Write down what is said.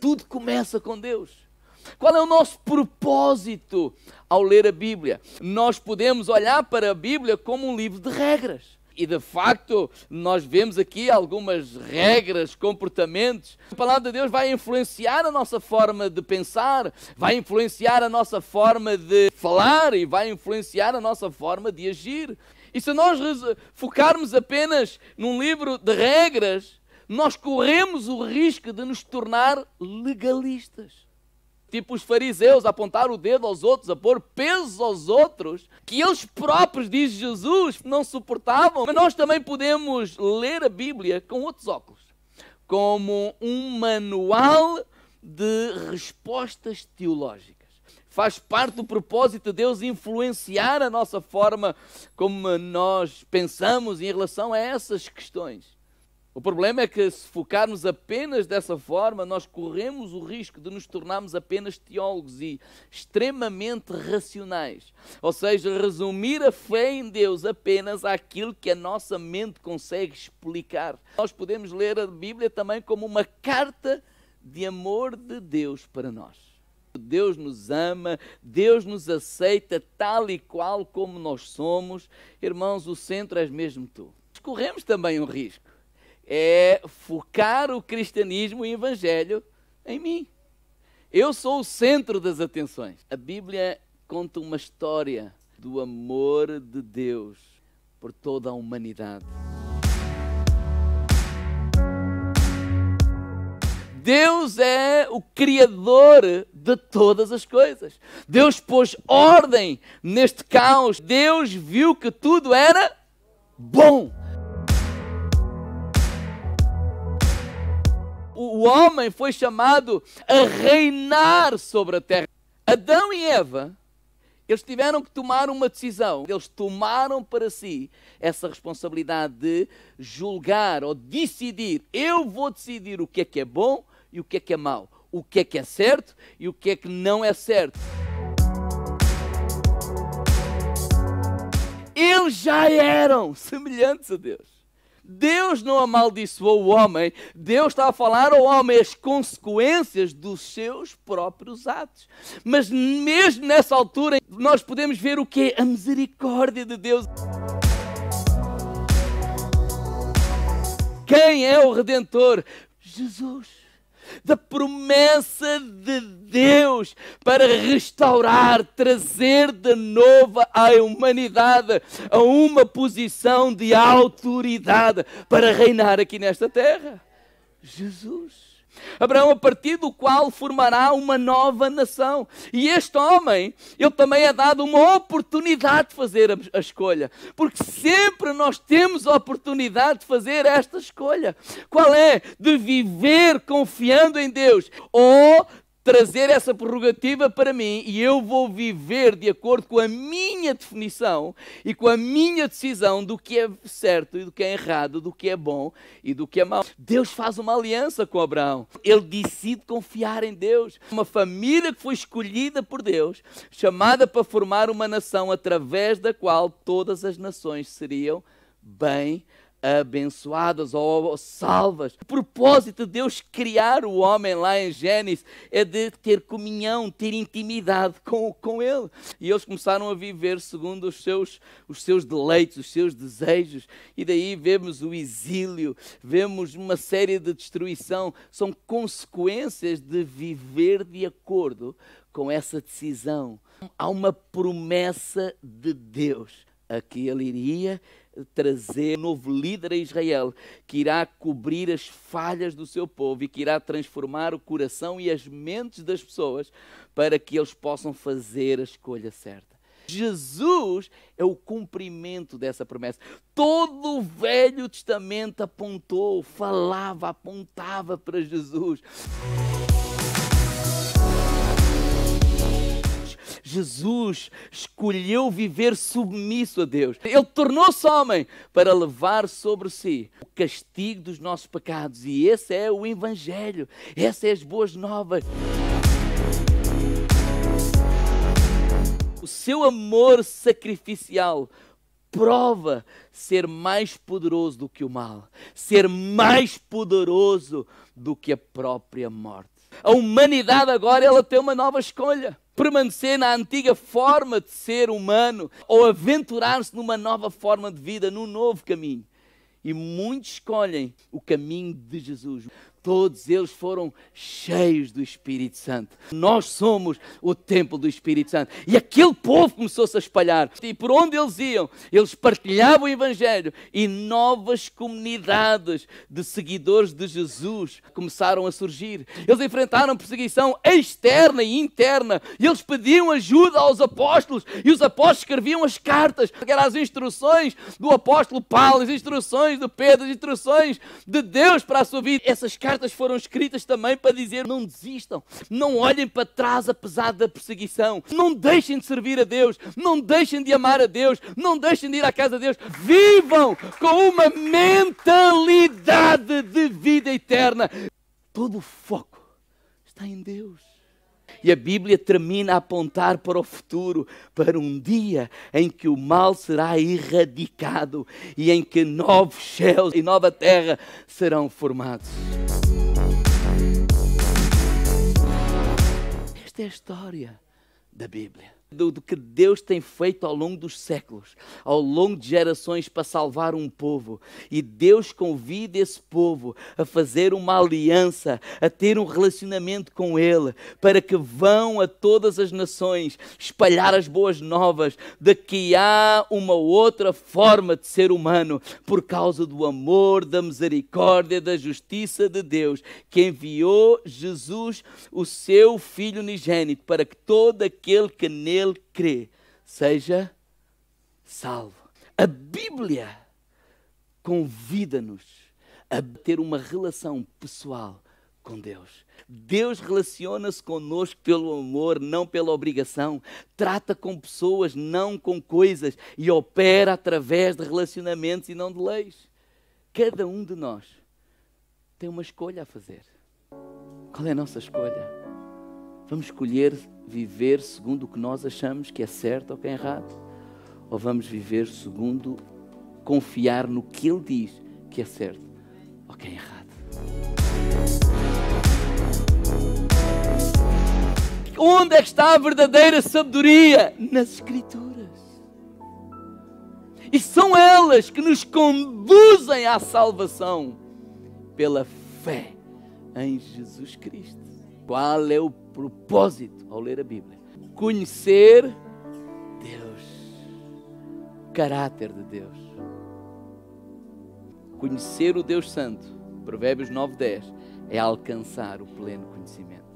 Tudo começa com Deus. Qual é o nosso propósito ao ler a Bíblia? Nós podemos olhar para a Bíblia como um livro de regras. E de facto, nós vemos aqui algumas regras, comportamentos. A palavra de Deus vai influenciar a nossa forma de pensar, vai influenciar a nossa forma de falar e vai influenciar a nossa forma de agir. E se nós focarmos apenas num livro de regras, nós corremos o risco de nos tornar legalistas. Tipo os fariseus, a apontar o dedo aos outros, a pôr pesos aos outros, que eles próprios, diz Jesus, não suportavam. Mas nós também podemos ler a Bíblia com outros óculos, como um manual de respostas teológicas. Faz parte do propósito de Deus influenciar a nossa forma como nós pensamos em relação a essas questões. O problema é que se focarmos apenas dessa forma, nós corremos o risco de nos tornarmos apenas teólogos e extremamente racionais. Ou seja, resumir a fé em Deus apenas àquilo que a nossa mente consegue explicar. Nós podemos ler a Bíblia também como uma carta de amor de Deus para nós. Deus nos ama, Deus nos aceita tal e qual como nós somos. Irmãos, o centro és mesmo tu. Corremos também um risco. É focar o cristianismo e o evangelho em mim. Eu sou o centro das atenções. A Bíblia conta uma história do amor de Deus por toda a humanidade. Deus é o Criador de todas as coisas. Deus pôs ordem neste caos. Deus viu que tudo era bom. O homem foi chamado a reinar sobre a terra. Adão e Eva, eles tiveram que tomar uma decisão. Eles tomaram para si essa responsabilidade de julgar ou decidir. Eu vou decidir o que é bom e o que é mau. O que é certo e o que não é certo. Eles já eram semelhantes a Deus. Deus não amaldiçoou o homem, Deus está a falar ao homem as consequências dos seus próprios atos. Mas mesmo nessa altura, nós podemos ver o que é a misericórdia de Deus. Quem é o Redentor? Jesus. Da promessa de Deus para restaurar, trazer de novo a humanidade a uma posição de autoridade para reinar aqui nesta terra. Jesus. Abraão, a partir do qual formará uma nova nação. E este homem, ele também é dado uma oportunidade de fazer a escolha. Porque sempre nós temos a oportunidade de fazer esta escolha. Qual é? De viver confiando em Deus. Ou trazer essa prerrogativa para mim e eu vou viver de acordo com a minha definição e com a minha decisão do que é certo e do que é errado, do que é bom e do que é mau. Deus faz uma aliança com Abraão. Ele decide confiar em Deus. Uma família que foi escolhida por Deus, chamada para formar uma nação através da qual todas as nações seriam bem abençoadas ou salvas. O propósito de Deus criar o homem lá em Gênesis é de ter comunhão, ter intimidade com Ele. E eles começaram a viver segundo os seus deleites, os seus desejos. E daí vemos o exílio, vemos uma série de destruição. São consequências de viver de acordo com essa decisão. Há uma promessa de Deus a que Ele iria trazer um novo líder a Israel, que irá cobrir as falhas do seu povo e que irá transformar o coração e as mentes das pessoas para que eles possam fazer a escolha certa. Jesus é o cumprimento dessa promessa. Todo o Velho Testamento apontou, falava, apontava para Jesus. Jesus escolheu viver submisso a Deus. Ele tornou-se homem para levar sobre si o castigo dos nossos pecados. E esse é o Evangelho. Essas são as boas novas. O seu amor sacrificial prova ser mais poderoso do que o mal. Ser mais poderoso do que a própria morte. A humanidade agora ela tem uma nova escolha. Permanecer na antiga forma de ser humano ou aventurar-se numa nova forma de vida, num novo caminho. E muitos escolhem o caminho de Jesus. Todos eles foram cheios do Espírito Santo. Nós somos o templo do Espírito Santo. E aquele povo começou-se a espalhar. E por onde eles iam, eles partilhavam o Evangelho. E novas comunidades de seguidores de Jesus começaram a surgir. Eles enfrentaram perseguição externa e interna. E eles pediam ajuda aos apóstolos. E os apóstolos escreviam as cartas. Que eram as instruções do apóstolo Paulo, as instruções de Pedro, as instruções de Deus para a sua vida. Essas cartas foram escritas também para dizer: não desistam, não olhem para trás apesar da perseguição, não deixem de servir a Deus, não deixem de amar a Deus, não deixem de ir à casa de Deus, vivam com uma mentalidade de vida eterna. Todo o foco está em Deus. E a Bíblia termina a apontar para o futuro, para um dia em que o mal será erradicado e em que novos céus e nova terra serão formados. Esta é a história da Bíblia. Do que Deus tem feito ao longo dos séculos, ao longo de gerações para salvar um povo. E Deus convida esse povo a fazer uma aliança, a ter um relacionamento com Ele, para que vão a todas as nações espalhar as boas novas de que há uma outra forma de ser humano, por causa do amor, da misericórdia, da justiça de Deus, que enviou Jesus, o seu Filho unigênito, para que todo aquele que nele crê seja salvo. A Bíblia convida-nos a ter uma relação pessoal com Deus. Deus relaciona-se conosco pelo amor, não pela obrigação. Trata com pessoas, não com coisas. E opera através de relacionamentos e não de leis. Cada um de nós tem uma escolha a fazer. Qual é a nossa escolha? Vamos escolher viver segundo o que nós achamos que é certo ou que é errado? Ou vamos viver segundo confiar no que Ele diz que é certo ou que é errado? Onde é que está a verdadeira sabedoria? Nas Escrituras. E são elas que nos conduzem à salvação pela fé em Jesus Cristo. Qual é o propósito ao ler a Bíblia? Conhecer Deus, o caráter de Deus. Conhecer o Deus Santo, Provérbios 9:10, é alcançar o pleno conhecimento.